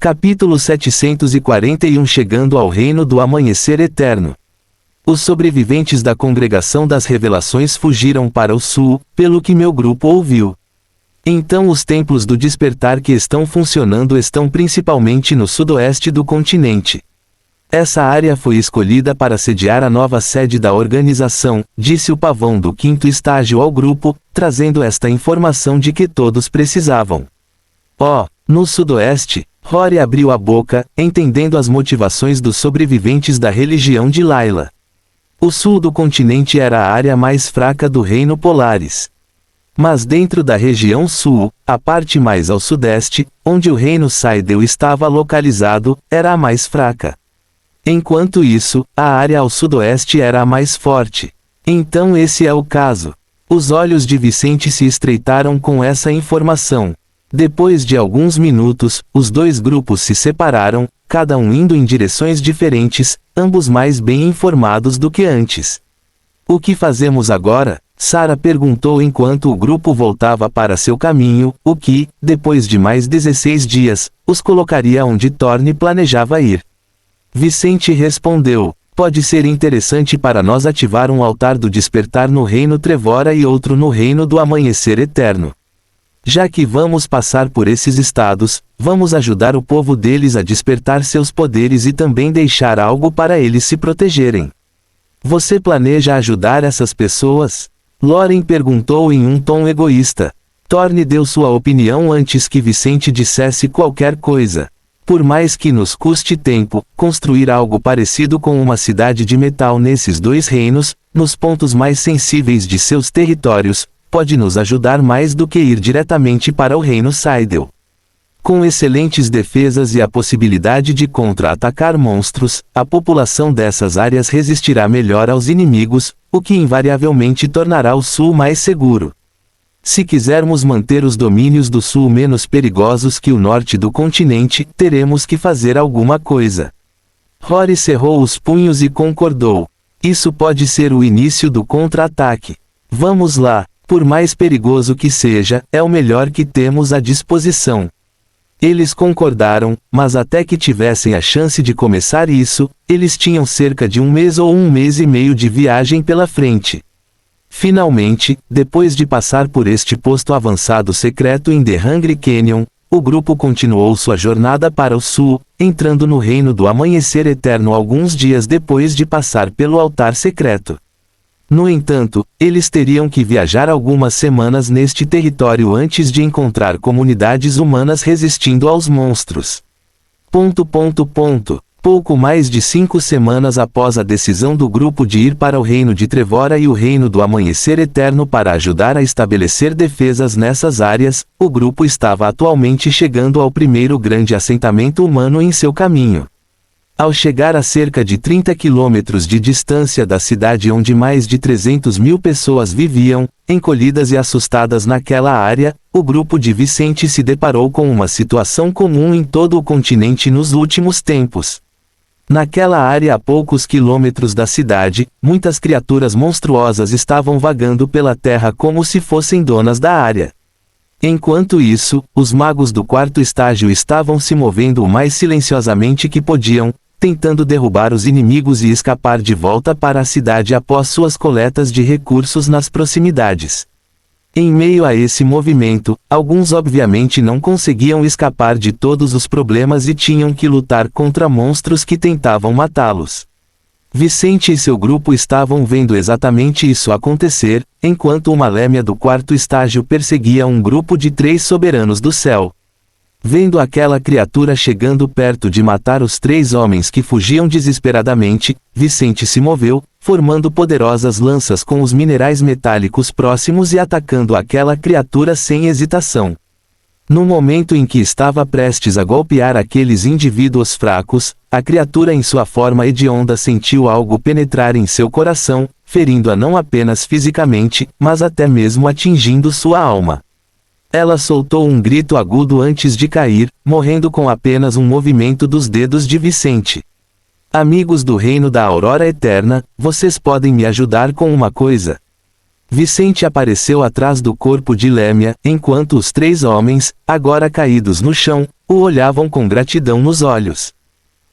Capítulo 741. Chegando ao reino do amanhecer eterno. Os sobreviventes da congregação das revelações fugiram para o sul, pelo que meu grupo ouviu. Então os templos do despertar que estão funcionando estão principalmente no sudoeste do continente. Essa área foi escolhida para sediar a nova sede da organização, disse o pavão do quinto estágio ao grupo, trazendo esta informação de que todos precisavam. No sudoeste, Rory abriu a boca, entendendo as motivações dos sobreviventes da religião de Layla. O sul do continente era a área mais fraca do reino Polaris. Mas dentro da região sul, a parte mais ao sudeste, onde o reino Saidel estava localizado, era a mais fraca. Enquanto isso, a área ao sudoeste era a mais forte. Então esse é o caso. Os olhos de Vicente se estreitaram com essa informação. Depois de alguns minutos, os dois grupos se separaram, cada um indo em direções diferentes, ambos mais bem informados do que antes. O que fazemos agora? Sarah perguntou enquanto o grupo voltava para seu caminho, o que, depois de mais 16 dias, os colocaria onde Thorne planejava ir. Vicente respondeu: pode ser interessante para nós ativar um altar do despertar no reino Trevora e outro no reino do amanhecer eterno. Já que vamos passar por esses estados, vamos ajudar o povo deles a despertar seus poderes e também deixar algo para eles se protegerem. Você planeja ajudar essas pessoas? Lauren perguntou em um tom egoísta. Thorne deu sua opinião antes que Vicente dissesse qualquer coisa. Por mais que nos custe tempo, construir algo parecido com uma cidade de metal nesses dois reinos, nos pontos mais sensíveis de seus territórios, pode nos ajudar mais do que ir diretamente para o reino Saidel. Com excelentes defesas e a possibilidade de contra-atacar monstros, a população dessas áreas resistirá melhor aos inimigos, o que invariavelmente tornará o sul mais seguro. Se quisermos manter os domínios do sul menos perigosos que o norte do continente, teremos que fazer alguma coisa. Rory cerrou os punhos e concordou. Isso pode ser o início do contra-ataque. Vamos lá. Por mais perigoso que seja, é o melhor que temos à disposição. Eles concordaram, mas até que tivessem a chance de começar isso, eles tinham cerca de 1 mês ou 1 mês e meio de viagem pela frente. Finalmente, depois de passar por este posto avançado secreto em The Hungry Canyon, o grupo continuou sua jornada para o sul, entrando no reino do amanhecer eterno alguns dias depois de passar pelo altar secreto. No entanto, eles teriam que viajar algumas semanas neste território antes de encontrar comunidades humanas resistindo aos monstros. Pouco mais de 5 semanas após a decisão do grupo de ir para o reino de Trevora e o reino do amanhecer eterno para ajudar a estabelecer defesas nessas áreas, o grupo estava atualmente chegando ao primeiro grande assentamento humano em seu caminho. Ao chegar a cerca de 30 quilômetros de distância da cidade onde mais de 300 mil pessoas viviam, encolhidas e assustadas naquela área, o grupo de Vicente se deparou com uma situação comum em todo o continente nos últimos tempos. Naquela área a poucos quilômetros da cidade, muitas criaturas monstruosas estavam vagando pela terra como se fossem donas da área. Enquanto isso, os magos do quarto estágio estavam se movendo o mais silenciosamente que podiam, tentando derrubar os inimigos e escapar de volta para a cidade após suas coletas de recursos nas proximidades. Em meio a esse movimento, alguns obviamente não conseguiam escapar de todos os problemas e tinham que lutar contra monstros que tentavam matá-los. Vicente e seu grupo estavam vendo exatamente isso acontecer, enquanto uma lêmea do quarto estágio perseguia um grupo de 3 soberanos do céu. Vendo aquela criatura chegando perto de matar os 3 homens que fugiam desesperadamente, Vicente se moveu, formando poderosas lanças com os minerais metálicos próximos e atacando aquela criatura sem hesitação. No momento em que estava prestes a golpear aqueles indivíduos fracos, a criatura em sua forma hedionda sentiu algo penetrar em seu coração, ferindo-a não apenas fisicamente, mas até mesmo atingindo sua alma. Ela soltou um grito agudo antes de cair, morrendo com apenas um movimento dos dedos de Vicente. Amigos do reino da Aurora Eterna, vocês podem me ajudar com uma coisa? Vicente apareceu atrás do corpo de Lêmia, enquanto os 3 homens, agora caídos no chão, o olhavam com gratidão nos olhos.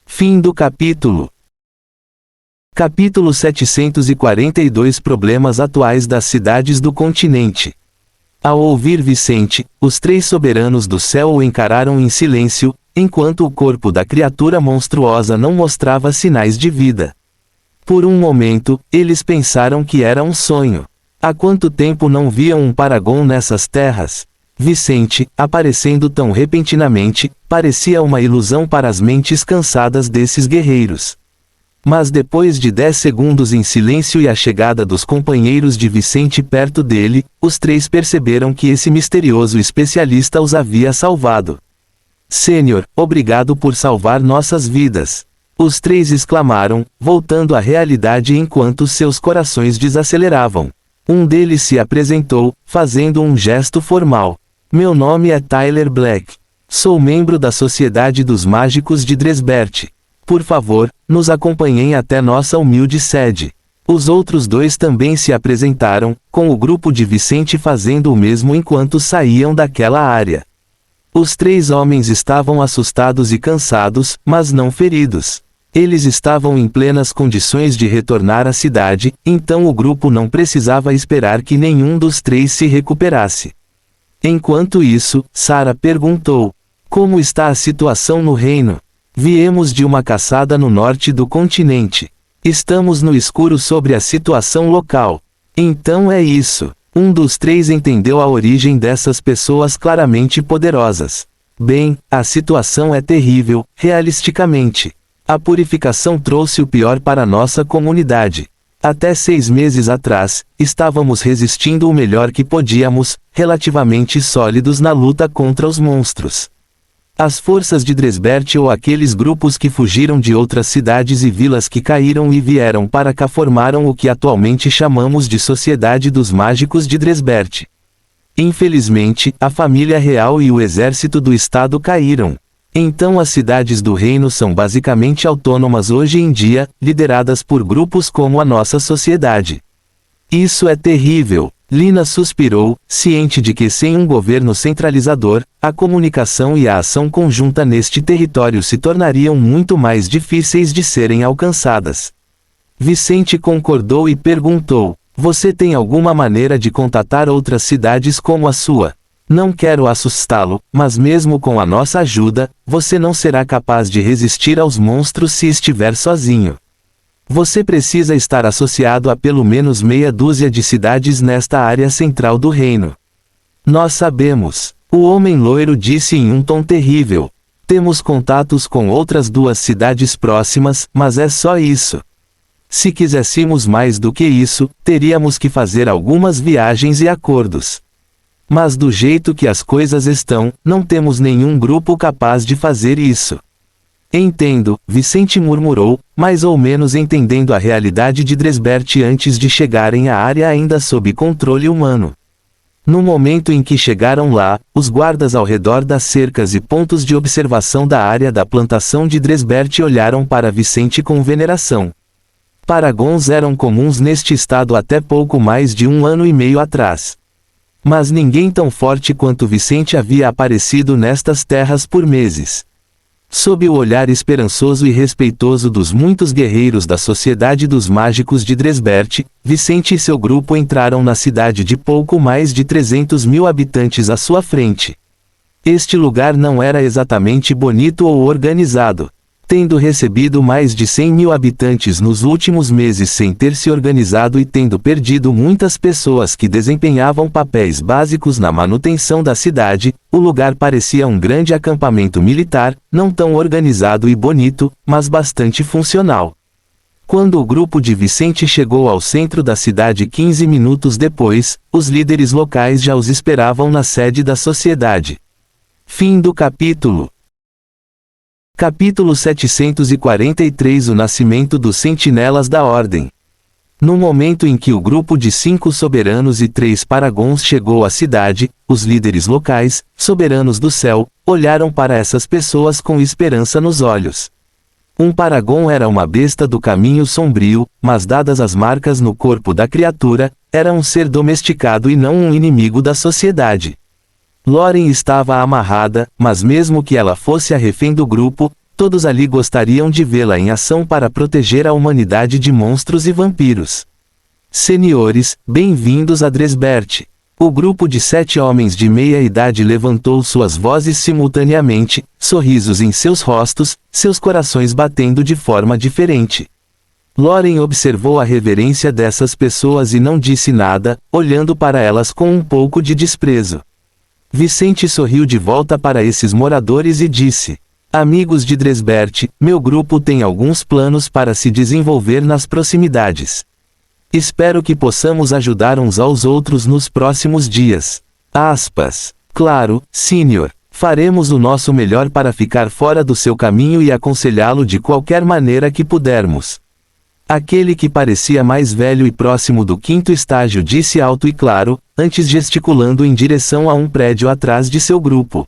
Fim do capítulo. Capítulo 742 Problemas atuais das cidades do continente. Ao ouvir Vicente, os 3 soberanos do céu o encararam em silêncio, enquanto o corpo da criatura monstruosa não mostrava sinais de vida. Por um momento, eles pensaram que era um sonho. Há quanto tempo não viam um Paragon nessas terras? Vicente, aparecendo tão repentinamente, parecia uma ilusão para as mentes cansadas desses guerreiros. Mas depois de 10 segundos em silêncio e a chegada dos companheiros de Vicente perto dele, os 3 perceberam que esse misterioso especialista os havia salvado. Sênior, obrigado por salvar nossas vidas. Os 3 exclamaram, voltando à realidade enquanto seus corações desaceleravam. Um deles se apresentou, fazendo um gesto formal. Meu nome é Tyler Black. Sou membro da Sociedade dos Mágicos de Dresbert. Por favor, nos acompanhem até nossa humilde sede. Os outros 2 também se apresentaram, com o grupo de Vicente fazendo o mesmo enquanto saíam daquela área. Os 3 homens estavam assustados e cansados, mas não feridos. Eles estavam em plenas condições de retornar à cidade, então o grupo não precisava esperar que nenhum dos 3 se recuperasse. Enquanto isso, Sarah perguntou: como está a situação no reino? Viemos de uma caçada no norte do continente. Estamos no escuro sobre a situação local. Então é isso. Um dos 3 entendeu a origem dessas pessoas claramente poderosas. Bem, a situação é terrível, realisticamente. A purificação trouxe o pior para nossa comunidade. Até 6 meses atrás, estávamos resistindo o melhor que podíamos, relativamente sólidos na luta contra os monstros. As forças de Dresbert ou aqueles grupos que fugiram de outras cidades e vilas que caíram e vieram para cá formaram o que atualmente chamamos de Sociedade dos Mágicos de Dresbert. Infelizmente, a família real e o exército do estado caíram. Então as cidades do reino são basicamente autônomas hoje em dia, lideradas por grupos como a nossa sociedade. Isso é terrível. Lina suspirou, ciente de que sem um governo centralizador, a comunicação e a ação conjunta neste território se tornariam muito mais difíceis de serem alcançadas. Vicente concordou e perguntou: você tem alguma maneira de contatar outras cidades como a sua? Não quero assustá-lo, mas mesmo com a nossa ajuda, você não será capaz de resistir aos monstros se estiver sozinho. Você precisa estar associado a pelo menos meia dúzia de cidades nesta área central do reino. Nós sabemos, o homem loiro disse em um tom terrível. Temos contatos com outras 2 cidades próximas, mas é só isso. Se quiséssemos mais do que isso, teríamos que fazer algumas viagens e acordos. Mas do jeito que as coisas estão, não temos nenhum grupo capaz de fazer isso. Entendo, Vicente murmurou, mais ou menos entendendo a realidade de Dresbert antes de chegarem à área ainda sob controle humano. No momento em que chegaram lá, os guardas ao redor das cercas e pontos de observação da área da plantação de Dresbert olharam para Vicente com veneração. Paragons eram comuns neste estado até pouco mais de 1 ano e meio atrás. Mas ninguém tão forte quanto Vicente havia aparecido nestas terras por meses. Sob o olhar esperançoso e respeitoso dos muitos guerreiros da Sociedade dos Mágicos de Dresbert, Vicente e seu grupo entraram na cidade de pouco mais de 300 mil habitantes à sua frente. Este lugar não era exatamente bonito ou organizado. Tendo recebido mais de 100 mil habitantes nos últimos meses sem ter se organizado e tendo perdido muitas pessoas que desempenhavam papéis básicos na manutenção da cidade, o lugar parecia um grande acampamento militar, não tão organizado e bonito, mas bastante funcional. Quando o grupo de Vicente chegou ao centro da cidade 15 minutos depois, os líderes locais já os esperavam na sede da sociedade. Fim do capítulo. Capítulo 743 O nascimento dos Sentinelas da Ordem. No momento em que o grupo de 5 soberanos e 3 paragons chegou à cidade, os líderes locais, soberanos do céu, olharam para essas pessoas com esperança nos olhos. Um paragon era uma besta do caminho sombrio, mas dadas as marcas no corpo da criatura, Era um ser domesticado e não um inimigo da sociedade. Lauren estava amarrada, mas mesmo que ela fosse a refém do grupo, todos ali gostariam de vê-la em ação para proteger a humanidade de monstros e vampiros. Senhores, bem-vindos a Dresbert. O grupo de 7 homens de meia idade levantou suas vozes simultaneamente, sorrisos em seus rostos, seus corações batendo de forma diferente. Lauren observou a reverência dessas pessoas e não disse nada, olhando para elas com um pouco de desprezo. Vicente sorriu de volta para esses moradores e disse: Amigos de Dresbert, meu grupo tem alguns planos para se desenvolver nas proximidades. Espero que possamos ajudar uns aos outros nos próximos dias. Aspas. Claro, senhor. Faremos o nosso melhor para ficar fora do seu caminho e aconselhá-lo de qualquer maneira que pudermos. Aquele que parecia mais velho e próximo do 5º estágio disse alto e claro, antes gesticulando em direção a um prédio atrás de seu grupo.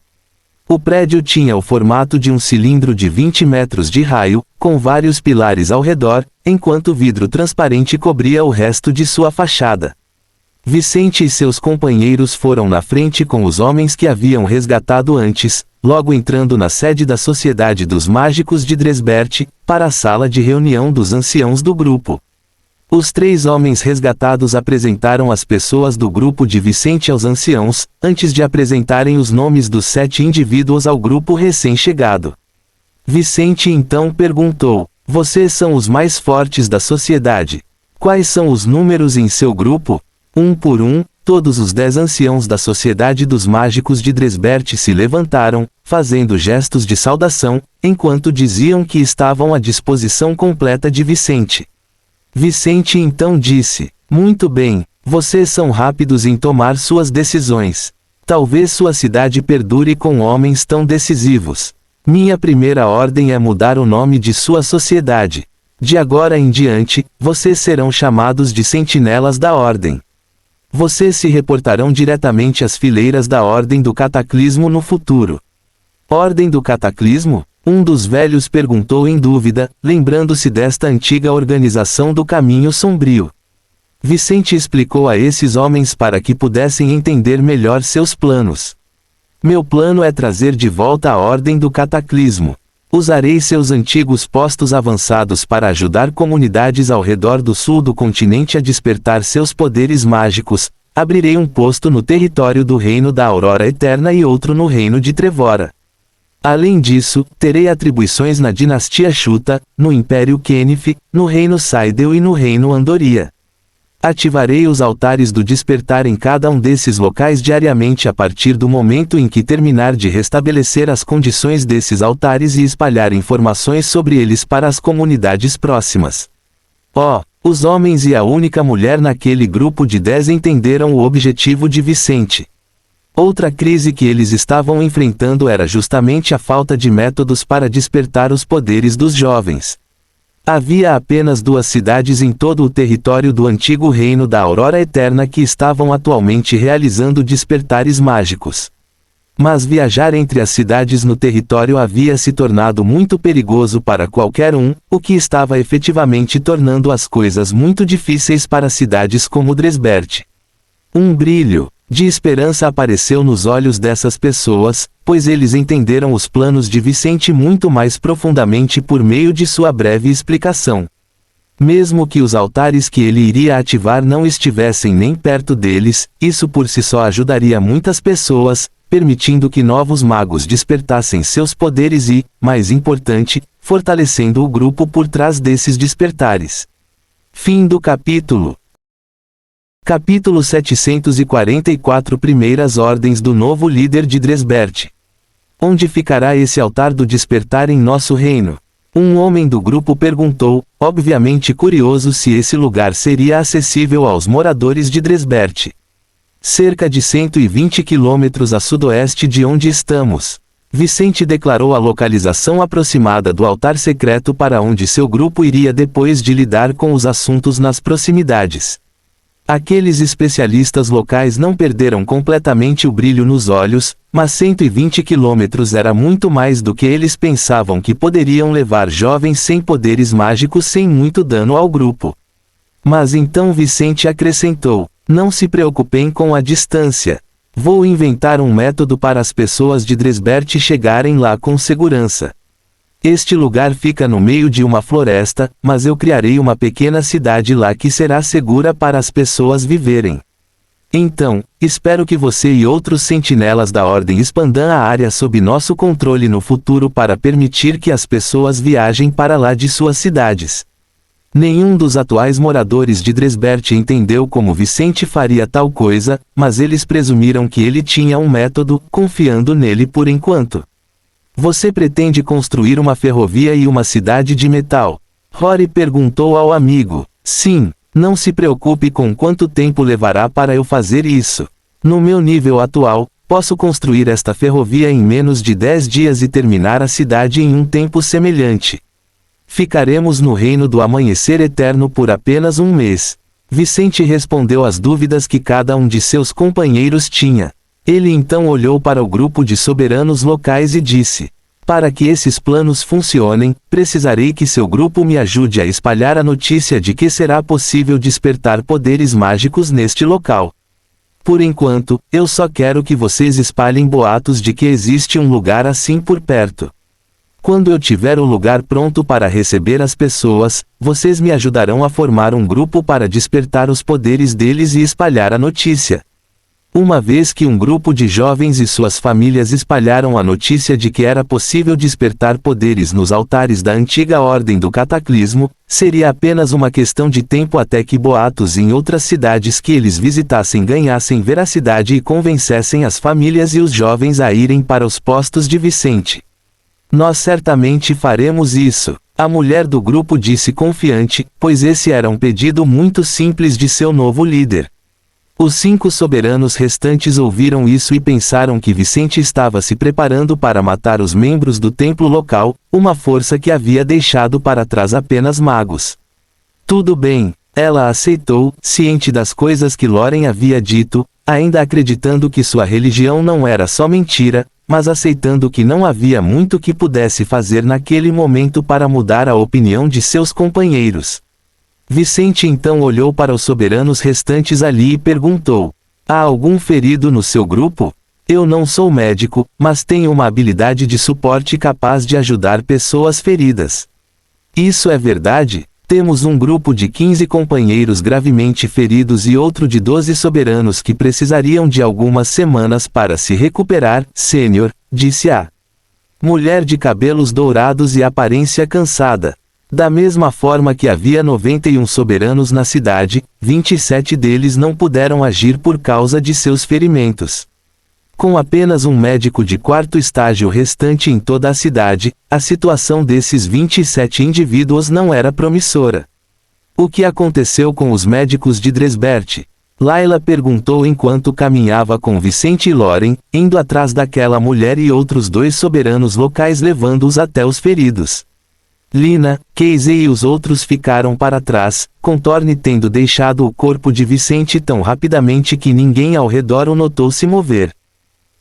O prédio tinha o formato de um cilindro de 20 metros de raio, com vários pilares ao redor, enquanto vidro transparente cobria o resto de sua fachada. Vicente e seus companheiros foram na frente com os homens que haviam resgatado antes, logo entrando na sede da Sociedade dos Mágicos de Dresbert, para a sala de reunião dos anciãos do grupo. Os 3 homens resgatados apresentaram as pessoas do grupo de Vicente aos anciãos, antes de apresentarem os nomes dos 7 indivíduos ao grupo recém-chegado. Vicente então perguntou: Vocês são os mais fortes da sociedade. Quais são os números em seu grupo? Um por um, todos os 10 anciãos da Sociedade dos Mágicos de Dresbert se levantaram, fazendo gestos de saudação, enquanto diziam que estavam à disposição completa de Vicente. Vicente então disse: Muito bem, vocês são rápidos em tomar suas decisões. Talvez sua cidade perdure com homens tão decisivos. Minha primeira ordem é mudar o nome de sua sociedade. De agora em diante, vocês serão chamados de Sentinelas da Ordem. Vocês se reportarão diretamente às fileiras da Ordem do Cataclismo no futuro. Ordem do Cataclismo? Um dos velhos perguntou em dúvida, lembrando-se desta antiga organização do Caminho Sombrio. Vicente explicou a esses homens para que pudessem entender melhor seus planos. Meu plano é trazer de volta a Ordem do Cataclismo. Usarei seus antigos postos avançados para ajudar comunidades ao redor do sul do continente a despertar seus poderes mágicos. Abrirei um posto no território do Reino da Aurora Eterna e outro no Reino de Trevora. Além disso, terei atribuições na dinastia Chuta, no Império Kenneth, no Reino Saidel e no Reino Andoria. Ativarei os altares do despertar em cada um desses locais diariamente a partir do momento em que terminar de restabelecer as condições desses altares e espalhar informações sobre eles para as comunidades próximas. Os homens e a única mulher naquele grupo de 10 entenderam o objetivo de Vicente. Outra crise que eles estavam enfrentando era justamente a falta de métodos para despertar os poderes dos jovens. Havia apenas 2 cidades em todo o território do antigo Reino da Aurora Eterna que estavam atualmente realizando despertares mágicos. Mas viajar entre as cidades no território havia se tornado muito perigoso para qualquer um, o que estava efetivamente tornando as coisas muito difíceis para cidades como Dresbert. Um brilho de esperança apareceu nos olhos dessas pessoas, pois eles entenderam os planos de Vicente muito mais profundamente por meio de sua breve explicação. Mesmo que os altares que ele iria ativar não estivessem nem perto deles, isso por si só ajudaria muitas pessoas, permitindo que novos magos despertassem seus poderes e, mais importante, fortalecendo o grupo por trás desses despertares. Fim do capítulo. Capítulo 744 Primeiras Ordens do novo líder de Dresbert. Onde ficará esse altar do despertar em nosso reino? Um homem do grupo perguntou, obviamente curioso se esse lugar seria acessível aos moradores de Dresbert. Cerca de 120 quilômetros a sudoeste de onde estamos. Vicente declarou a localização aproximada do altar secreto para onde seu grupo iria depois de lidar com os assuntos nas proximidades. Aqueles especialistas locais não perderam completamente o brilho nos olhos, mas 120 quilômetros era muito mais do que eles pensavam que poderiam levar jovens sem poderes mágicos sem muito dano ao grupo. Mas então Vicente acrescentou: Não se preocupem com a distância. Vou inventar um método para as pessoas de Dresbert chegarem lá com segurança. Este lugar fica no meio de uma floresta, mas eu criarei uma pequena cidade lá que será segura para as pessoas viverem. Então, espero que você e outros sentinelas da Ordem expandam a área sob nosso controle no futuro para permitir que as pessoas viajem para lá de suas cidades. Nenhum dos atuais moradores de Dresbert entendeu como Vicente faria tal coisa, mas eles presumiram que ele tinha um método, confiando nele por enquanto. Você pretende construir uma ferrovia e uma cidade de metal? Rory perguntou ao amigo. Sim. Não se preocupe com quanto tempo levará para eu fazer isso. No meu nível atual, posso construir esta ferrovia em menos de 10 dias e terminar a cidade em um tempo semelhante. Ficaremos no reino do amanhecer eterno por apenas um mês. Vicente respondeu às dúvidas que cada um de seus companheiros tinha. Ele então olhou para o grupo de soberanos locais e disse: para que esses planos funcionem, precisarei que seu grupo me ajude a espalhar a notícia de que será possível despertar poderes mágicos neste local. Por enquanto, eu só quero que vocês espalhem boatos de que existe um lugar assim por perto. Quando eu tiver o lugar pronto para receber as pessoas, vocês me ajudarão a formar um grupo para despertar os poderes deles e espalhar a notícia. Uma vez que um grupo de jovens e suas famílias espalharam a notícia de que era possível despertar poderes nos altares da antiga Ordem do Cataclismo, seria apenas uma questão de tempo até que boatos em outras cidades que eles visitassem ganhassem veracidade e convencessem as famílias e os jovens a irem para os postos de Vicente. Nós certamente faremos isso, a mulher do grupo disse confiante, pois esse era um pedido muito simples de seu novo líder. Os 5 soberanos restantes ouviram isso e pensaram que Vicente estava se preparando para matar os membros do templo local, uma força que havia deixado para trás apenas magos. Tudo bem, ela aceitou, ciente das coisas que Loren havia dito, ainda acreditando que sua religião não era só mentira, mas aceitando que não havia muito que pudesse fazer naquele momento para mudar a opinião de seus companheiros. Vicente então olhou para os soberanos restantes ali e perguntou: há algum ferido no seu grupo? Eu não sou médico, mas tenho uma habilidade de suporte capaz de ajudar pessoas feridas. Isso é verdade? Temos um grupo de 15 companheiros gravemente feridos e outro de 12 soberanos que precisariam de algumas semanas para se recuperar, Sênior, disse a mulher de cabelos dourados e aparência cansada. Da mesma forma que havia 91 soberanos na cidade, 27 deles não puderam agir por causa de seus ferimentos. Com apenas um médico de 4º estágio restante em toda a cidade, a situação desses 27 indivíduos não era promissora. O que aconteceu com os médicos de Dresbert? Layla perguntou enquanto caminhava com Vicente e Loren, indo atrás daquela mulher e outros 2 soberanos locais levando-os até os feridos. Lina, Casey e os outros ficaram para trás, com Thorne tendo deixado o corpo de Vicente tão rapidamente que ninguém ao redor o notou se mover.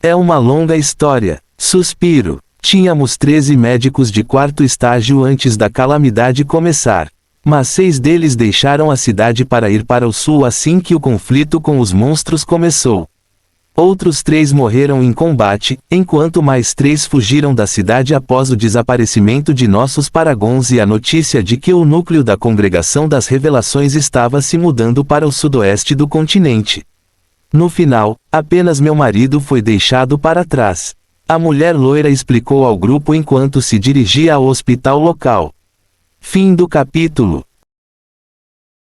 É uma longa história. Suspiro. Tínhamos 13 médicos de 4º estágio antes da calamidade começar. Mas 6 deles deixaram a cidade para ir para o sul assim que o conflito com os monstros começou. Outros 3 morreram em combate, enquanto mais 3 fugiram da cidade após o desaparecimento de nossos paragons e a notícia de que o núcleo da Congregação das Revelações estava se mudando para o sudoeste do continente. No final, apenas meu marido foi deixado para trás. A mulher loira explicou ao grupo enquanto se dirigia ao hospital local. Fim do capítulo.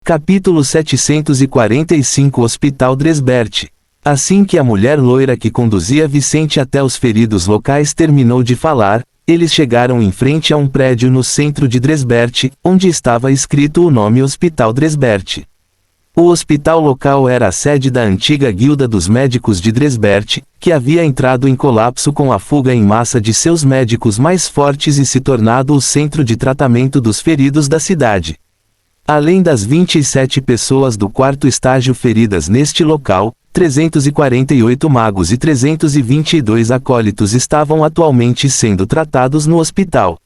Capítulo 745 Hospital Dresbert. Assim que a mulher loira que conduzia Vicente até os feridos locais terminou de falar, eles chegaram em frente a um prédio no centro de Dresbert, onde estava escrito o nome Hospital Dresbert. O hospital local era a sede da antiga Guilda dos Médicos de Dresbert, que havia entrado em colapso com a fuga em massa de seus médicos mais fortes e se tornado o centro de tratamento dos feridos da cidade. Além das 27 pessoas do 4º estágio feridas neste local, 348 magos e 322 acólitos estavam atualmente sendo tratados no hospital.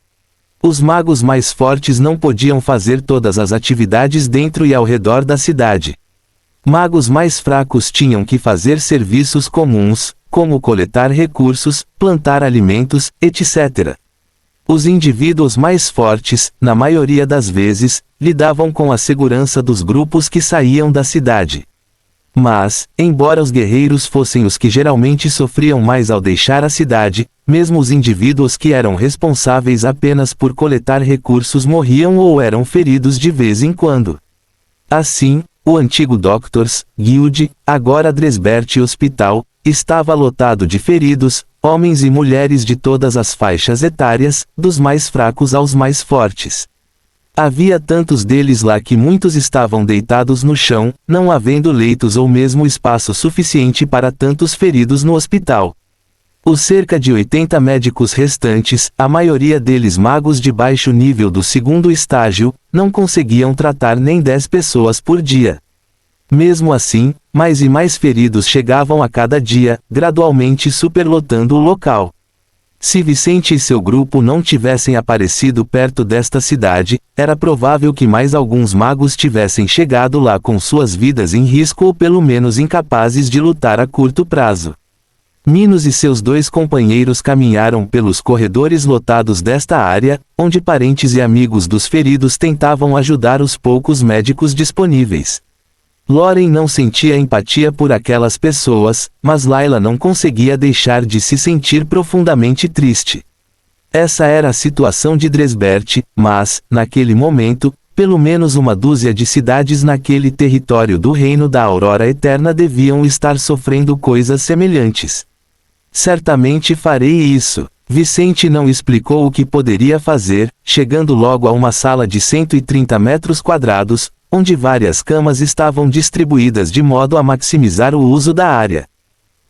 Os magos mais fortes não podiam fazer todas as atividades dentro e ao redor da cidade. Magos mais fracos tinham que fazer serviços comuns, como coletar recursos, plantar alimentos, etc. Os indivíduos mais fortes, na maioria das vezes, lidavam com a segurança dos grupos que saíam da cidade. Mas, embora os guerreiros fossem os que geralmente sofriam mais ao deixar a cidade, mesmo os indivíduos que eram responsáveis apenas por coletar recursos morriam ou eram feridos de vez em quando. Assim, o antigo Doctors Guild, agora Dresbert Hospital, estava lotado de feridos, homens e mulheres de todas as faixas etárias, dos mais fracos aos mais fortes. Havia tantos deles lá que muitos estavam deitados no chão, não havendo leitos ou mesmo espaço suficiente para tantos feridos no hospital. Os cerca de 80 médicos restantes, a maioria deles magos de baixo nível do segundo estágio, não conseguiam tratar nem 10 pessoas por dia. Mesmo assim, mais e mais feridos chegavam a cada dia, gradualmente superlotando o local. Se Vicente e seu grupo não tivessem aparecido perto desta cidade, era provável que mais alguns magos tivessem chegado lá com suas vidas em risco ou pelo menos incapazes de lutar a curto prazo. Minos e seus 2 companheiros caminharam pelos corredores lotados desta área, onde parentes e amigos dos feridos tentavam ajudar os poucos médicos disponíveis. Lauren não sentia empatia por aquelas pessoas, mas Layla não conseguia deixar de se sentir profundamente triste. Essa era a situação de Dresbert, mas, naquele momento, pelo menos uma dúzia de cidades naquele território do Reino da Aurora Eterna deviam estar sofrendo coisas semelhantes. Certamente farei isso. Vicente não explicou o que poderia fazer, chegando logo a uma sala de 130 metros quadrados, onde várias camas estavam distribuídas de modo a maximizar o uso da área.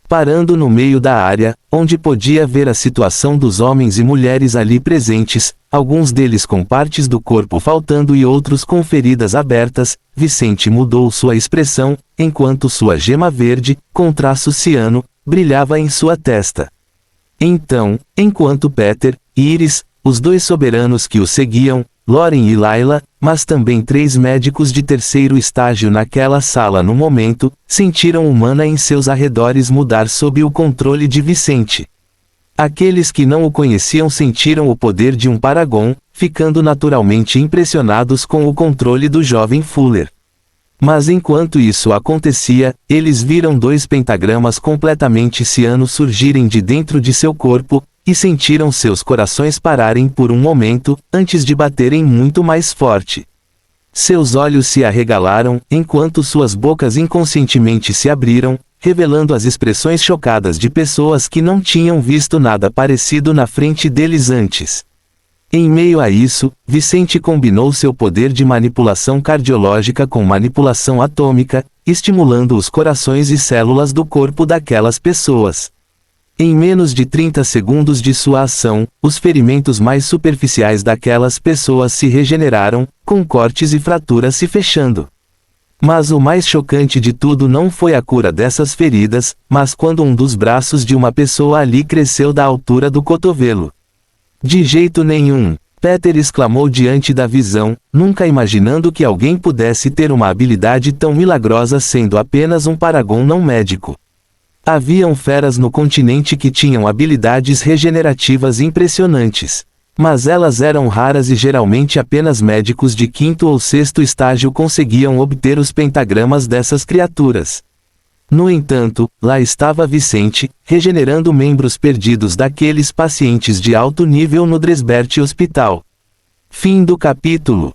Parando no meio da área, onde podia ver a situação dos homens e mulheres ali presentes, alguns deles com partes do corpo faltando e outros com feridas abertas, Vicente mudou sua expressão, enquanto sua gema verde, com traço ciano, brilhava em sua testa. Então, enquanto Peter, Iris, os 2 soberanos que o seguiam, Lauren e Layla, mas também 3 médicos de terceiro estágio naquela sala no momento, sentiram o mana em seus arredores mudar sob o controle de Vicente. Aqueles que não o conheciam sentiram o poder de um Paragon, ficando naturalmente impressionados com o controle do jovem Fuller. Mas enquanto isso acontecia, eles viram 2 pentagramas completamente cianos surgirem de dentro de seu corpo, e sentiram seus corações pararem por um momento, antes de baterem muito mais forte. Seus olhos se arregalaram, enquanto suas bocas inconscientemente se abriram, revelando as expressões chocadas de pessoas que não tinham visto nada parecido na frente deles antes. Em meio a isso, Vicente combinou seu poder de manipulação cardiológica com manipulação atômica, estimulando os corações e células do corpo daquelas pessoas. Em menos de 30 segundos de sua ação, os ferimentos mais superficiais daquelas pessoas se regeneraram, com cortes e fraturas se fechando. Mas o mais chocante de tudo não foi a cura dessas feridas, mas quando um dos braços de uma pessoa ali cresceu da altura do cotovelo. De jeito nenhum, Peter exclamou diante da visão, nunca imaginando que alguém pudesse ter uma habilidade tão milagrosa sendo apenas um Paragon não médico. Haviam feras no continente que tinham habilidades regenerativas impressionantes. Mas elas eram raras e geralmente apenas médicos de 5º ou 6º estágio conseguiam obter os pentagramas dessas criaturas. No entanto, lá estava Vicente, regenerando membros perdidos daqueles pacientes de alto nível no Dresbert Hospital. Fim do capítulo.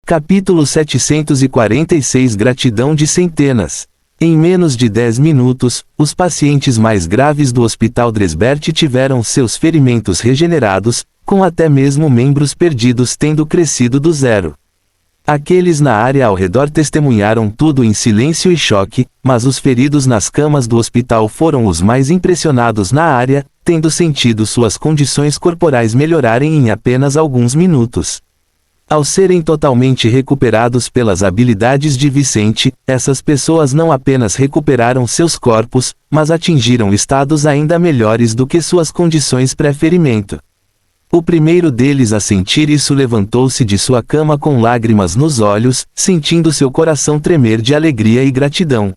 Capítulo 746 Gratidão de centenas. Em menos de 10 minutos, os pacientes mais graves do Hospital Dresbert tiveram seus ferimentos regenerados, com até mesmo membros perdidos tendo crescido do zero. Aqueles na área ao redor testemunharam tudo em silêncio e choque, mas os feridos nas camas do hospital foram os mais impressionados na área, tendo sentido suas condições corporais melhorarem em apenas alguns minutos. Ao serem totalmente recuperados pelas habilidades de Vicente, essas pessoas não apenas recuperaram seus corpos, mas atingiram estados ainda melhores do que suas condições pré-ferimento. O primeiro deles a sentir isso levantou-se de sua cama com lágrimas nos olhos, sentindo seu coração tremer de alegria e gratidão.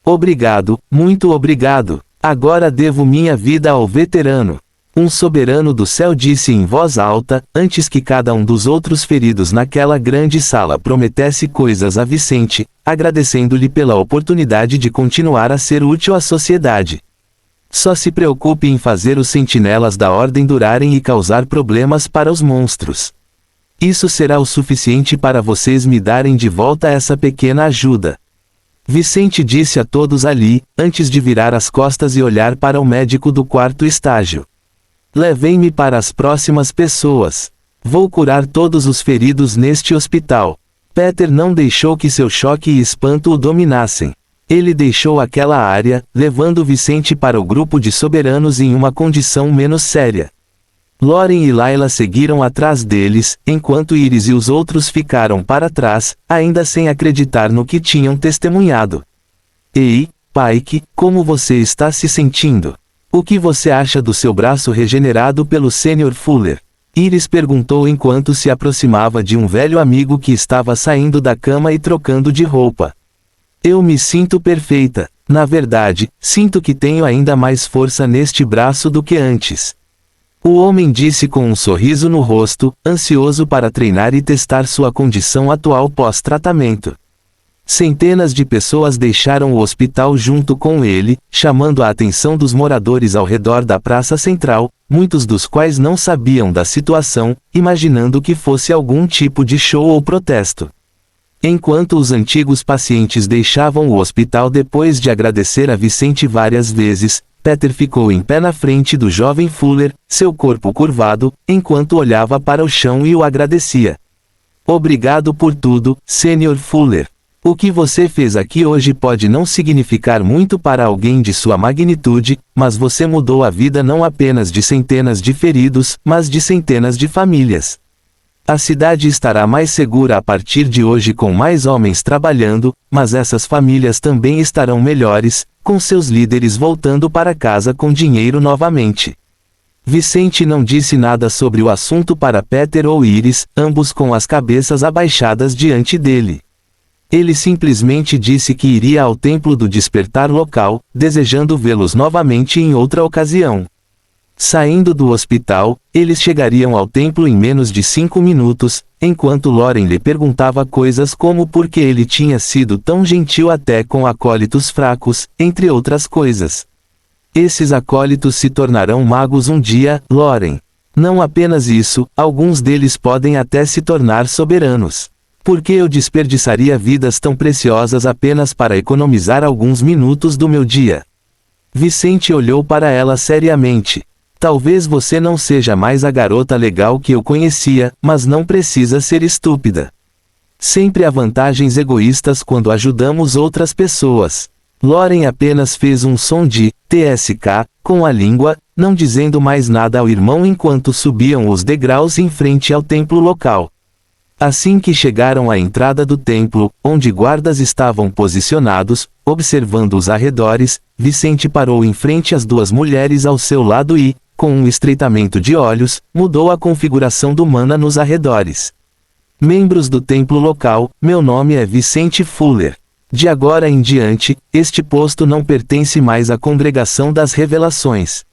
Obrigado, muito obrigado. Agora devo minha vida ao veterano. Um soberano do céu disse em voz alta, antes que cada um dos outros feridos naquela grande sala prometesse coisas a Vicente, agradecendo-lhe pela oportunidade de continuar a ser útil à sociedade. Só se preocupe em fazer os sentinelas da ordem durarem e causar problemas para os monstros. Isso será o suficiente para vocês me darem de volta essa pequena ajuda. Vicente disse a todos ali, antes de virar as costas e olhar para o médico do quarto estágio. Levem-me para as próximas pessoas. Vou curar todos os feridos neste hospital. Peter não deixou que seu choque e espanto o dominassem. Ele deixou aquela área, levando Vicente para o grupo de soberanos em uma condição menos séria. Lauren e Layla seguiram atrás deles, enquanto Iris e os outros ficaram para trás, ainda sem acreditar no que tinham testemunhado. Ei, Pike, como você está se sentindo? O que você acha do seu braço regenerado pelo Sr. Fuller? Iris perguntou enquanto se aproximava de um velho amigo que estava saindo da cama e trocando de roupa. Eu me sinto perfeita. Na verdade, sinto que tenho ainda mais força neste braço do que antes. O homem disse com um sorriso no rosto, ansioso para treinar e testar sua condição atual pós-tratamento. Centenas de pessoas deixaram o hospital junto com ele, chamando a atenção dos moradores ao redor da praça central, muitos dos quais não sabiam da situação, imaginando que fosse algum tipo de show ou protesto. Enquanto os antigos pacientes deixavam o hospital depois de agradecer a Vicente várias vezes, Peter ficou em pé na frente do jovem Fuller, seu corpo curvado, enquanto olhava para o chão e o agradecia. Obrigado por tudo, Sr. Fuller. O que você fez aqui hoje pode não significar muito para alguém de sua magnitude, mas você mudou a vida não apenas de centenas de feridos, mas de centenas de famílias. A cidade estará mais segura a partir de hoje com mais homens trabalhando, mas essas famílias também estarão melhores, com seus líderes voltando para casa com dinheiro novamente. Vicente não disse nada sobre o assunto para Peter ou Iris, ambos com as cabeças abaixadas diante dele. Ele simplesmente disse que iria ao templo do despertar local, desejando vê-los novamente em outra ocasião. Saindo do hospital, eles chegariam ao templo em menos de 5 minutos, enquanto Lauren lhe perguntava coisas como por que ele tinha sido tão gentil até com acólitos fracos, entre outras coisas. Esses acólitos se tornarão magos um dia, Lauren. Não apenas isso, alguns deles podem até se tornar soberanos. Por que eu desperdiçaria vidas tão preciosas apenas para economizar alguns minutos do meu dia? Vicente olhou para ela seriamente. Talvez você não seja mais a garota legal que eu conhecia, mas não precisa ser estúpida. Sempre há vantagens egoístas quando ajudamos outras pessoas. Lauren apenas fez um som de TSK com a língua, não dizendo mais nada ao irmão enquanto subiam os degraus em frente ao templo local. Assim que chegaram à entrada do templo, onde guardas estavam posicionados, observando os arredores, Vicente parou em frente às duas mulheres ao seu lado e, com um estreitamento de olhos, mudou a configuração do mana nos arredores. Membros do templo local, meu nome é Vicente Fuller. De agora em diante, este posto não pertence mais à Congregação das Revelações.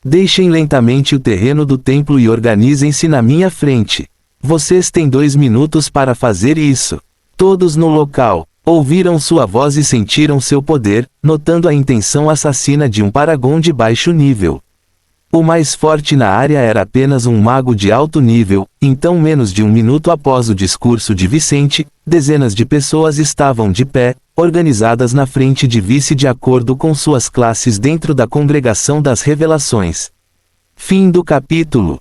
Deixem lentamente o terreno do templo e organizem-se na minha frente. Vocês têm 2 minutos para fazer isso. Todos no local ouviram sua voz e sentiram seu poder, notando a intenção assassina de um Paragon de baixo nível. O mais forte na área era apenas um mago de alto nível, então menos de 1 minuto após o discurso de Vicente, dezenas de pessoas estavam de pé, organizadas na frente de Vice de acordo com suas classes dentro da Congregação das Revelações. Fim do capítulo.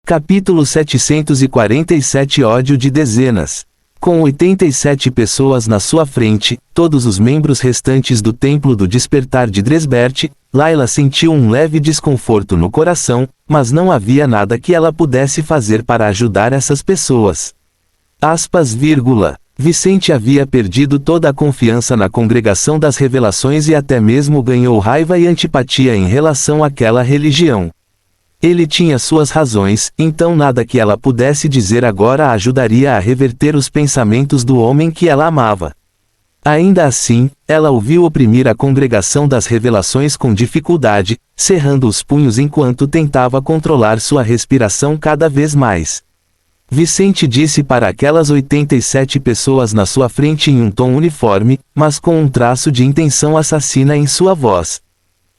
Capítulo 747 Ódio de dezenas. Com 87 pessoas na sua frente, todos os membros restantes do Templo do Despertar de Dresbert, Layla sentiu um leve desconforto no coração, mas não havia nada que ela pudesse fazer para ajudar essas pessoas. Vicente havia perdido toda a confiança na Congregação das Revelações e até mesmo ganhou raiva e antipatia em relação àquela religião. Ele tinha suas razões, então nada que ela pudesse dizer agora a ajudaria a reverter os pensamentos do homem que ela amava. Ainda assim, ela ouviu oprimir a congregação das revelações com dificuldade, cerrando os punhos enquanto tentava controlar sua respiração cada vez mais. Vicente disse para aquelas 87 pessoas na sua frente em um tom uniforme, mas com um traço de intenção assassina em sua voz.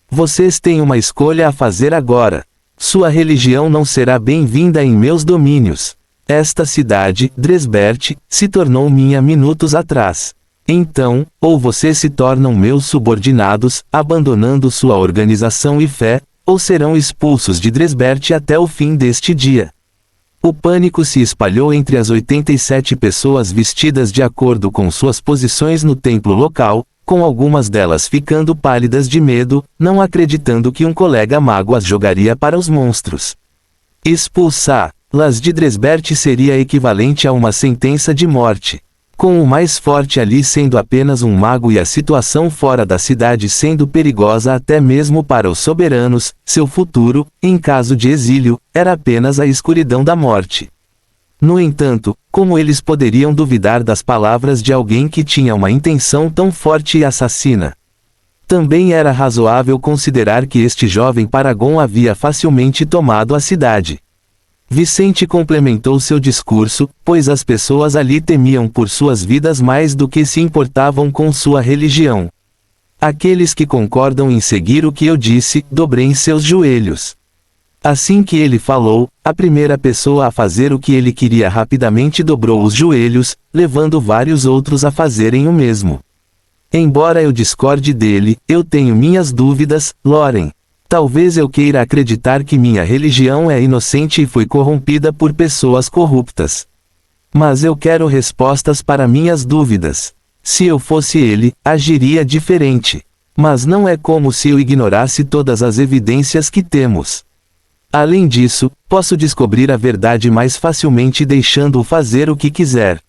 Vocês têm uma escolha a fazer agora. Sua religião não será bem-vinda em meus domínios. Esta cidade, Dresbert, se tornou minha minutos atrás. Então, ou vocês se tornam meus subordinados, abandonando sua organização e fé, ou serão expulsos de Dresbert até o fim deste dia. O pânico se espalhou entre as 87 pessoas vestidas de acordo com suas posições no templo local, com algumas delas ficando pálidas de medo, não acreditando que um colega mago as jogaria para os monstros. Expulsá-las de Dresbert seria equivalente a uma sentença de morte. Com o mais forte ali sendo apenas um mago e a situação fora da cidade sendo perigosa até mesmo para os soberanos, seu futuro, em caso de exílio, era apenas a escuridão da morte. No entanto, como eles poderiam duvidar das palavras de alguém que tinha uma intenção tão forte e assassina? Também era razoável considerar que este jovem Paragon havia facilmente tomado a cidade. Vicente complementou seu discurso, pois as pessoas ali temiam por suas vidas mais do que se importavam com sua religião. Aqueles que concordam em seguir o que eu disse, dobrem seus joelhos. Assim que ele falou, a primeira pessoa a fazer o que ele queria rapidamente dobrou os joelhos, levando vários outros a fazerem o mesmo. Embora eu discorde dele, eu tenho minhas dúvidas, Loren. Talvez eu queira acreditar que minha religião é inocente e foi corrompida por pessoas corruptas. Mas eu quero respostas para minhas dúvidas. Se eu fosse ele, agiria diferente. Mas não é como se eu ignorasse todas as evidências que temos. Além disso, posso descobrir a verdade mais facilmente deixando-o fazer o que quiser.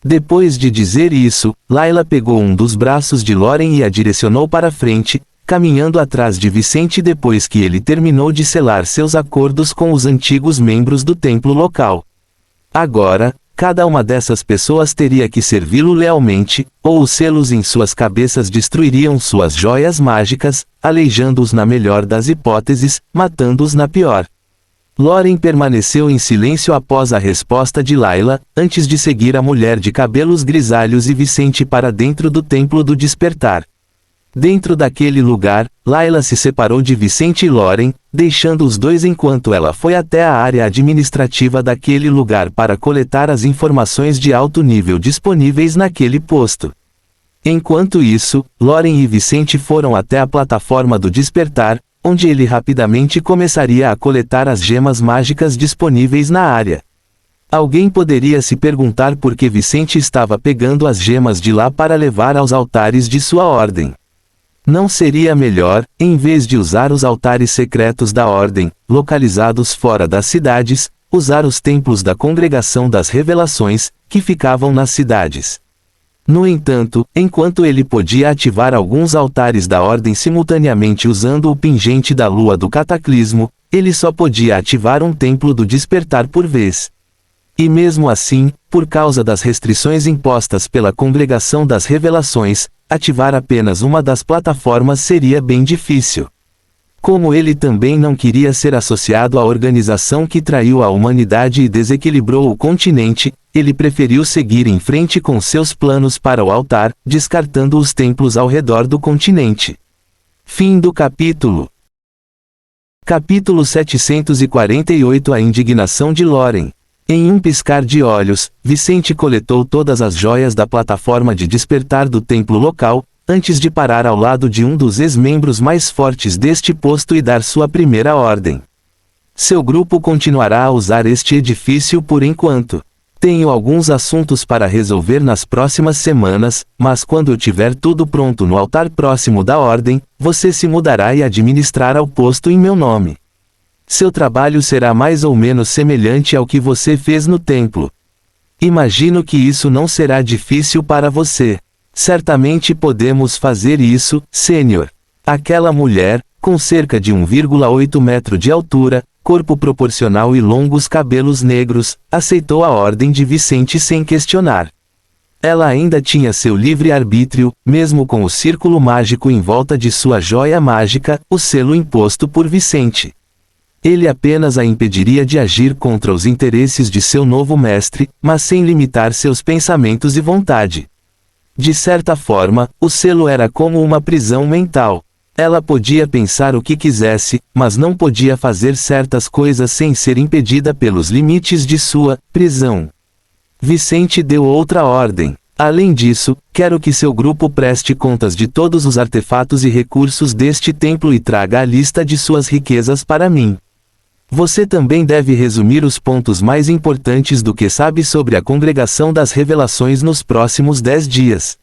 Depois de dizer isso, Layla pegou um dos braços de Loren e a direcionou para frente, caminhando atrás de Vicente depois que ele terminou de selar seus acordos com os antigos membros do templo local. Agora, cada uma dessas pessoas teria que servi-lo lealmente, ou os selos em suas cabeças destruiriam suas joias mágicas, aleijando-os na melhor das hipóteses, matando-os na pior. Loren permaneceu em silêncio após a resposta de Layla, antes de seguir a mulher de cabelos grisalhos e Vicente para dentro do Templo do Despertar. Dentro daquele lugar, Layla se separou de Vicente e Loren, deixando os dois enquanto ela foi até a área administrativa daquele lugar para coletar as informações de alto nível disponíveis naquele posto. Enquanto isso, Loren e Vicente foram até a plataforma do Despertar, onde ele rapidamente começaria a coletar as gemas mágicas disponíveis na área. Alguém poderia se perguntar por que Vicente estava pegando as gemas de lá para levar aos altares de sua ordem. Não seria melhor, em vez de usar os altares secretos da ordem, localizados fora das cidades, usar os templos da Congregação das Revelações, que ficavam nas cidades? No entanto, enquanto ele podia ativar alguns altares da ordem simultaneamente usando o pingente da lua do cataclismo, ele só podia ativar um templo do despertar por vez. E mesmo assim, por causa das restrições impostas pela Congregação das Revelações, ativar apenas uma das plataformas seria bem difícil. Como ele também não queria ser associado à organização que traiu a humanidade e desequilibrou o continente, ele preferiu seguir em frente com seus planos para o altar, descartando os templos ao redor do continente. Fim do capítulo. Capítulo 748 A indignação de Loren. Em um piscar de olhos, Vicente coletou todas as joias da plataforma de despertar do templo local, antes de parar ao lado de um dos ex-membros mais fortes deste posto e dar sua primeira ordem. Seu grupo continuará a usar este edifício por enquanto. Tenho alguns assuntos para resolver nas próximas semanas, mas quando eu tiver tudo pronto no altar próximo da ordem, você se mudará e administrará o posto em meu nome. Seu trabalho será mais ou menos semelhante ao que você fez no templo. Imagino que isso não será difícil para você. Certamente podemos fazer isso, Sênior. Aquela mulher, com cerca de 1,8 metro de altura, corpo proporcional e longos cabelos negros, aceitou a ordem de Vicente sem questionar. Ela ainda tinha seu livre-arbítrio, mesmo com o círculo mágico em volta de sua joia mágica, o selo imposto por Vicente. Ele apenas a impediria de agir contra os interesses de seu novo mestre, mas sem limitar seus pensamentos e vontade. De certa forma, o selo era como uma prisão mental. Ela podia pensar o que quisesse, mas não podia fazer certas coisas sem ser impedida pelos limites de sua prisão. Vicente deu outra ordem. Além disso, quero que seu grupo preste contas de todos os artefatos e recursos deste templo e traga a lista de suas riquezas para mim. Você também deve resumir os pontos mais importantes do que sabe sobre a Congregação das Revelações nos próximos 10 dias.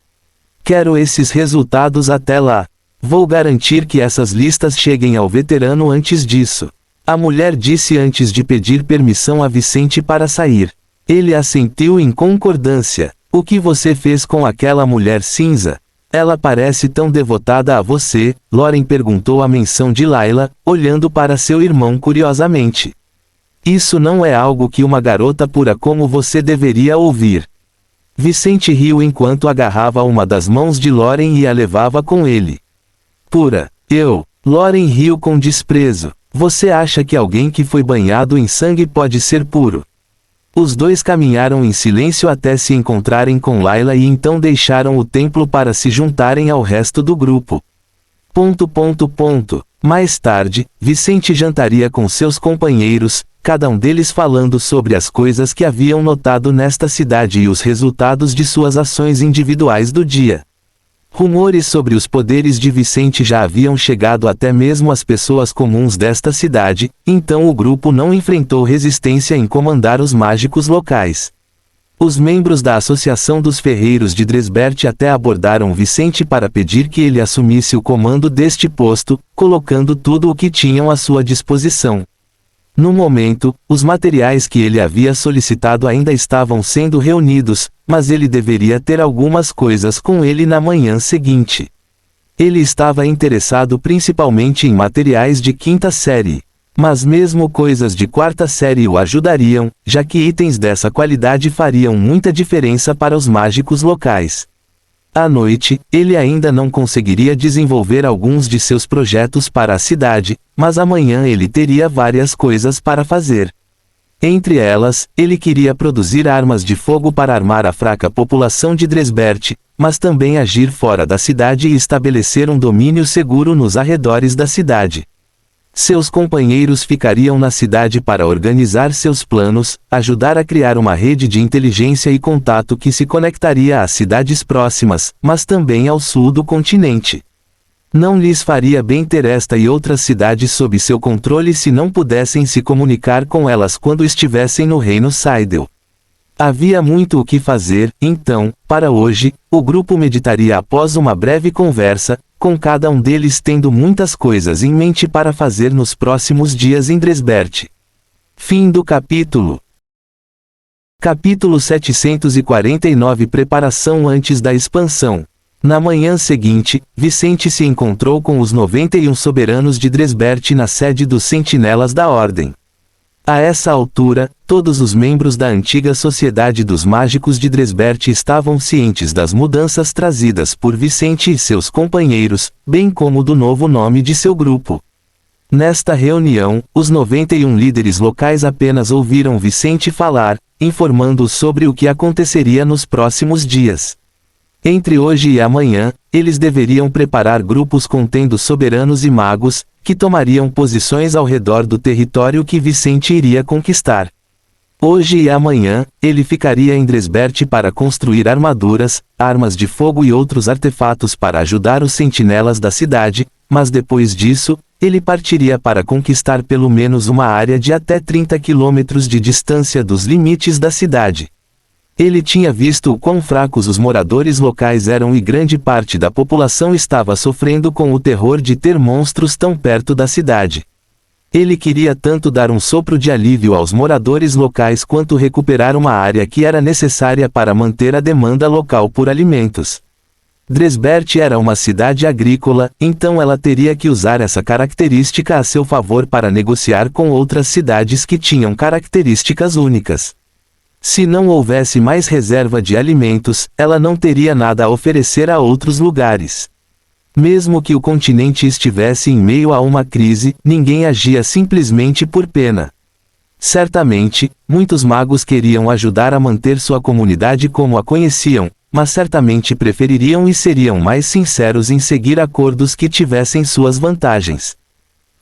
Quero esses resultados até lá. Vou garantir que essas listas cheguem ao veterano antes disso. A mulher disse antes de pedir permissão a Vicente para sair. Ele assentiu em concordância. O que você fez com aquela mulher cinza? Ela parece tão devotada a você, Loren perguntou a menção de Layla, olhando para seu irmão curiosamente. Isso não é algo que uma garota pura como você deveria ouvir. Vicente riu enquanto agarrava uma das mãos de Loren e a levava com ele. Pura, Loren riu com desprezo. Você acha que alguém que foi banhado em sangue pode ser puro? Os dois caminharam em silêncio até se encontrarem com Layla e então deixaram o templo para se juntarem ao resto do grupo. Mais tarde, Vicente jantaria com seus companheiros, cada um deles falando sobre as coisas que haviam notado nesta cidade e os resultados de suas ações individuais do dia. Rumores sobre os poderes de Vicente já haviam chegado até mesmo às pessoas comuns desta cidade, então o grupo não enfrentou resistência em comandar os mágicos locais. Os membros da Associação dos Ferreiros de Dresbert até abordaram Vicente para pedir que ele assumisse o comando deste posto, colocando tudo o que tinham à sua disposição. No momento, os materiais que ele havia solicitado ainda estavam sendo reunidos, mas ele deveria ter algumas coisas com ele na manhã seguinte. Ele estava interessado principalmente em materiais de quinta série. Mas mesmo coisas de quarta série o ajudariam, já que itens dessa qualidade fariam muita diferença para os mágicos locais. À noite, ele ainda não conseguiria desenvolver alguns de seus projetos para a cidade, mas amanhã ele teria várias coisas para fazer. Entre elas, ele queria produzir armas de fogo para armar a fraca população de Dresbert, mas também agir fora da cidade e estabelecer um domínio seguro nos arredores da cidade. Seus companheiros ficariam na cidade para organizar seus planos, ajudar a criar uma rede de inteligência e contato que se conectaria às cidades próximas, mas também ao sul do continente. Não lhes faria bem ter esta e outras cidades sob seu controle se não pudessem se comunicar com elas quando estivessem no reino Seidel. Havia muito o que fazer, então, para hoje, o grupo meditaria após uma breve conversa, com cada um deles tendo muitas coisas em mente para fazer nos próximos dias em Dresbert. Fim do capítulo. Capítulo 749 Preparação antes da expansão. Na manhã seguinte, Vicente se encontrou com os 91 soberanos de Dresbert na sede dos Sentinelas da Ordem. A essa altura, todos os membros da antiga Sociedade dos Mágicos de Dresbert estavam cientes das mudanças trazidas por Vicente e seus companheiros, bem como do novo nome de seu grupo. Nesta reunião, os 91 líderes locais apenas ouviram Vicente falar, informando-os sobre o que aconteceria nos próximos dias. Entre hoje e amanhã, eles deveriam preparar grupos contendo soberanos e magos, que tomariam posições ao redor do território que Vicente iria conquistar. Hoje e amanhã, ele ficaria em Dresbert para construir armaduras, armas de fogo e outros artefatos para ajudar os sentinelas da cidade, mas depois disso, ele partiria para conquistar pelo menos uma área de até 30 quilômetros de distância dos limites da cidade. Ele tinha visto o quão fracos os moradores locais eram e grande parte da população estava sofrendo com o terror de ter monstros tão perto da cidade. Ele queria tanto dar um sopro de alívio aos moradores locais quanto recuperar uma área que era necessária para manter a demanda local por alimentos. Dresbert era uma cidade agrícola, então ela teria que usar essa característica a seu favor para negociar com outras cidades que tinham características únicas. Se não houvesse mais reserva de alimentos, ela não teria nada a oferecer a outros lugares. Mesmo que o continente estivesse em meio a uma crise, ninguém agia simplesmente por pena. Certamente, muitos magos queriam ajudar a manter sua comunidade como a conheciam, mas certamente prefeririam e seriam mais sinceros em seguir acordos que tivessem suas vantagens.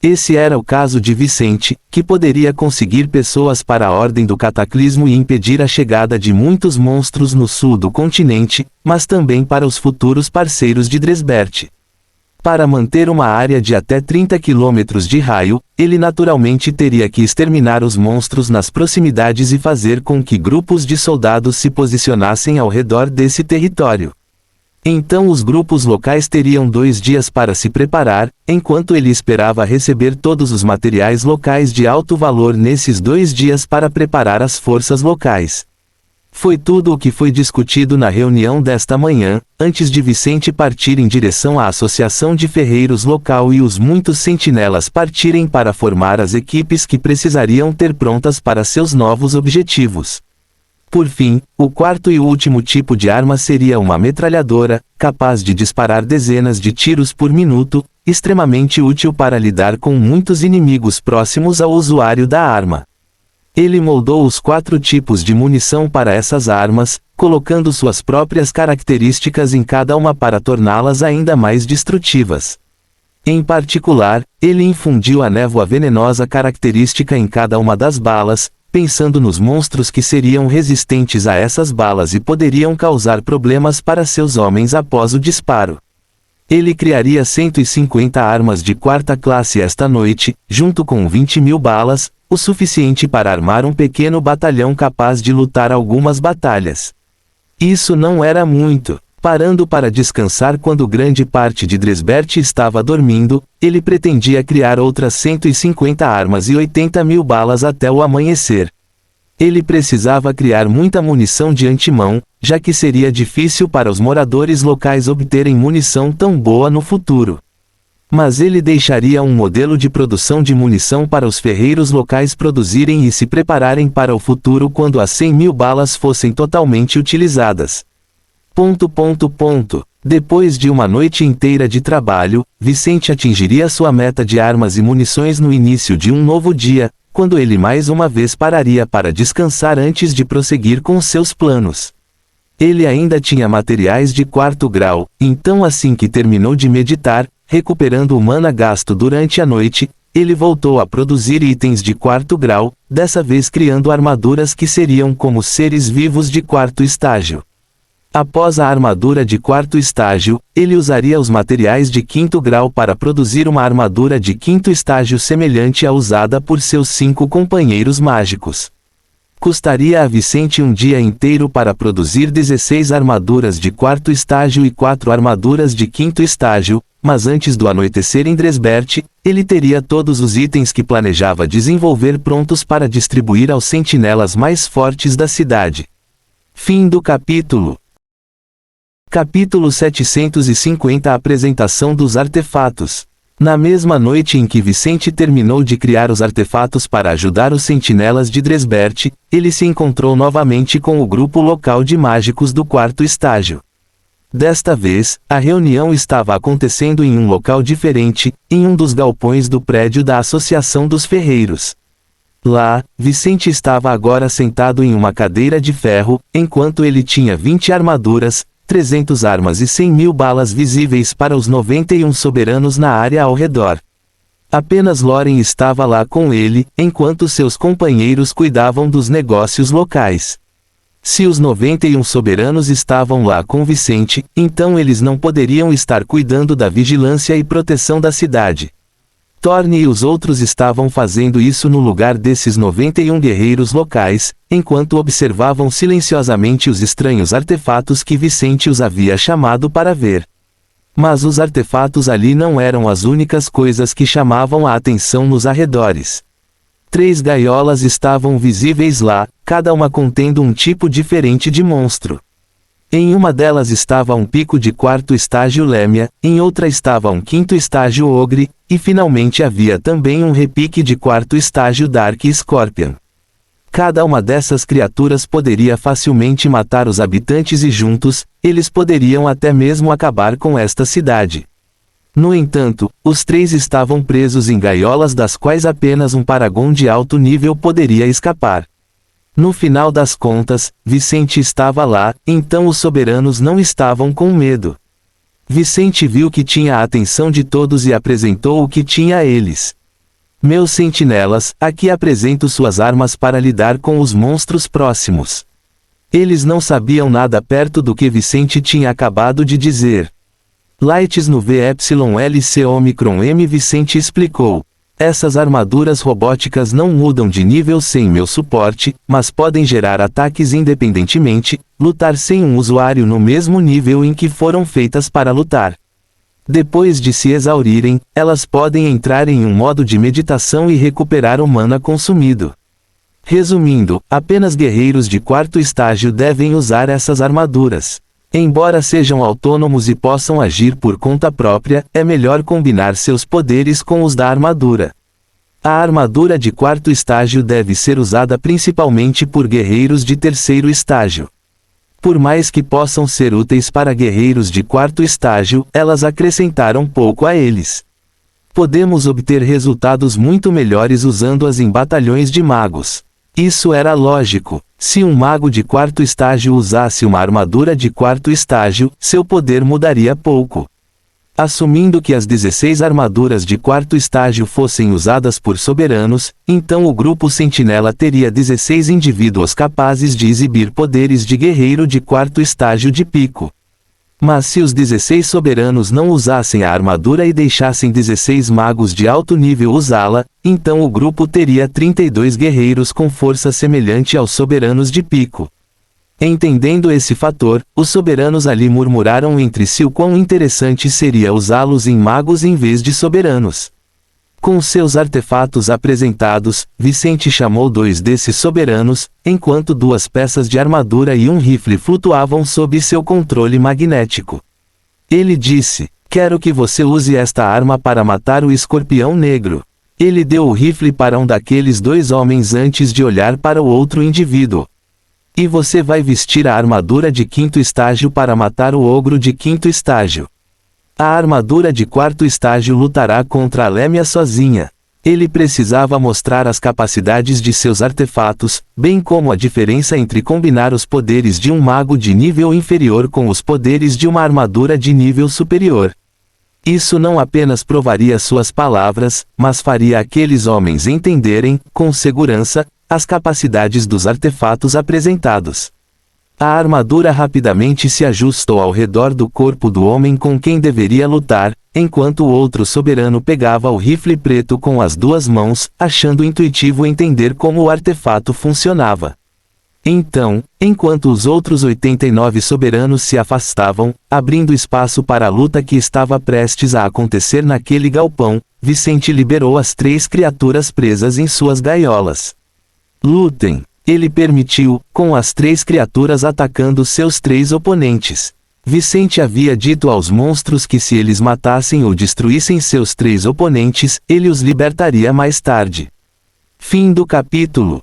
Esse era o caso de Vicente, que poderia conseguir pessoas para a Ordem do Cataclismo e impedir a chegada de muitos monstros no sul do continente, mas também para os futuros parceiros de Dresbert. Para manter uma área de até 30 quilômetros de raio, ele naturalmente teria que exterminar os monstros nas proximidades e fazer com que grupos de soldados se posicionassem ao redor desse território. Então os grupos locais teriam 2 dias para se preparar, enquanto ele esperava receber todos os materiais locais de alto valor nesses 2 dias para preparar as forças locais. Foi tudo o que foi discutido na reunião desta manhã, antes de Vicente partir em direção à Associação de Ferreiros local e os muitos sentinelas partirem para formar as equipes que precisariam ter prontas para seus novos objetivos. Por fim, o quarto e último tipo de arma seria uma metralhadora, capaz de disparar dezenas de tiros por minuto, extremamente útil para lidar com muitos inimigos próximos ao usuário da arma. Ele moldou os 4 tipos de munição para essas armas, colocando suas próprias características em cada uma para torná-las ainda mais destrutivas. Em particular, ele infundiu a névoa venenosa característica em cada uma das balas, pensando nos monstros que seriam resistentes a essas balas e poderiam causar problemas para seus homens após o disparo. Ele criaria 150 armas de 4ª classe esta noite, junto com 20.000 balas, o suficiente para armar um pequeno batalhão capaz de lutar algumas batalhas. Isso não era muito. Parando para descansar quando grande parte de Dresbert estava dormindo, ele pretendia criar outras 150 armas e 80.000 balas até o amanhecer. Ele precisava criar muita munição de antemão, já que seria difícil para os moradores locais obterem munição tão boa no futuro. Mas ele deixaria um modelo de produção de munição para os ferreiros locais produzirem e se prepararem para o futuro quando as 100.000 balas fossem totalmente utilizadas. Depois de uma noite inteira de trabalho, Vicente atingiria sua meta de armas e munições no início de um novo dia, quando ele mais uma vez pararia para descansar antes de prosseguir com seus planos. Ele ainda tinha materiais de 4º grau, então assim que terminou de meditar, recuperando o mana gasto durante a noite, ele voltou a produzir itens de 4º grau, dessa vez criando armaduras que seriam como seres vivos de 4º estágio. Após a armadura de 4º estágio, ele usaria os materiais de 5º grau para produzir uma armadura de 5º estágio semelhante à usada por seus 5 companheiros mágicos. Custaria a Vicente um dia inteiro para produzir 16 armaduras de 4º estágio e 4 armaduras de 5º estágio, mas antes do anoitecer em Dresbert, ele teria todos os itens que planejava desenvolver prontos para distribuir aos sentinelas mais fortes da cidade. Fim do capítulo. Capítulo 750 Apresentação dos artefatos. Na mesma noite em que Vicente terminou de criar os artefatos para ajudar os sentinelas de Dresbert, ele se encontrou novamente com o grupo local de mágicos do 4º estágio. Desta vez, a reunião estava acontecendo em um local diferente, em um dos galpões do prédio da Associação dos Ferreiros. Lá, Vicente estava agora sentado em uma cadeira de ferro, enquanto ele tinha 20 armaduras, 300 armas e 100.000 balas visíveis para os 91 soberanos na área ao redor. Apenas Loren estava lá com ele, enquanto seus companheiros cuidavam dos negócios locais. Se os 91 soberanos estavam lá com Vicente, então eles não poderiam estar cuidando da vigilância e proteção da cidade. Thorne e os outros estavam fazendo isso no lugar desses 91 guerreiros locais, enquanto observavam silenciosamente os estranhos artefatos que Vicente os havia chamado para ver. Mas os artefatos ali não eram as únicas coisas que chamavam a atenção nos arredores. 3 gaiolas estavam visíveis lá, cada uma contendo um tipo diferente de monstro. Em uma delas estava um pico de 4º estágio Lemia, em outra estava um 5º estágio Ogre, e finalmente havia também um repique de 4º estágio Dark Scorpion. Cada uma dessas criaturas poderia facilmente matar os habitantes e juntos, eles poderiam até mesmo acabar com esta cidade. No entanto, os 3 estavam presos em gaiolas das quais apenas um Paragon de alto nível poderia escapar. No final das contas, Vicente estava lá, então os soberanos não estavam com medo. Vicente viu que tinha a atenção de todos e apresentou o que tinha a eles. Meus sentinelas, aqui apresento suas armas para lidar com os monstros próximos. Eles não sabiam nada perto do que Vicente tinha acabado de dizer. Lights no VYLC Omicron M. Vicente explicou. Essas armaduras robóticas não mudam de nível sem meu suporte, mas podem gerar ataques independentemente, lutar sem um usuário no mesmo nível em que foram feitas para lutar. Depois de se exaurirem, elas podem entrar em um modo de meditação e recuperar o mana consumido. Resumindo, apenas guerreiros de 4º estágio devem usar essas armaduras. Embora sejam autônomos e possam agir por conta própria, é melhor combinar seus poderes com os da armadura. A armadura de 4º estágio deve ser usada principalmente por guerreiros de 3º estágio. Por mais que possam ser úteis para guerreiros de 4º estágio, elas acrescentaram pouco a eles. Podemos obter resultados muito melhores usando-as em batalhões de magos. Isso era lógico. Se um mago de 4º estágio usasse uma armadura de 4º estágio, seu poder mudaria pouco. Assumindo que as 16 armaduras de 4º estágio fossem usadas por soberanos, então o grupo Sentinela teria 16 indivíduos capazes de exibir poderes de guerreiro de 4º estágio de pico. Mas se os 16 soberanos não usassem a armadura e deixassem 16 magos de alto nível usá-la, então o grupo teria 32 guerreiros com força semelhante aos soberanos de pico. Entendendo esse fator, os soberanos ali murmuraram entre si o quão interessante seria usá-los em magos em vez de soberanos. Com seus artefatos apresentados, Vicente chamou 2 desses soberanos, enquanto 2 peças de armadura e um rifle flutuavam sob seu controle magnético. Ele disse: "Quero que você use esta arma para matar o escorpião negro." Ele deu o rifle para um daqueles 2 homens antes de olhar para o outro indivíduo. "E você vai vestir a armadura de 5º estágio para matar o ogro de 5º estágio. A armadura de 4º estágio lutará contra a Lemia sozinha." Ele precisava mostrar as capacidades de seus artefatos, bem como a diferença entre combinar os poderes de um mago de nível inferior com os poderes de uma armadura de nível superior. Isso não apenas provaria suas palavras, mas faria aqueles homens entenderem, com segurança, as capacidades dos artefatos apresentados. A armadura rapidamente se ajustou ao redor do corpo do homem com quem deveria lutar, enquanto o outro soberano pegava o rifle preto com as 2 mãos, achando intuitivo entender como o artefato funcionava. Então, enquanto os outros 89 soberanos se afastavam, abrindo espaço para a luta que estava prestes a acontecer naquele galpão, Vicente liberou as 3 criaturas presas em suas gaiolas. "Lutem!" Ele permitiu, com as 3 criaturas atacando seus 3 oponentes. Vicente havia dito aos monstros que se eles matassem ou destruíssem seus 3 oponentes, ele os libertaria mais tarde. Fim do capítulo.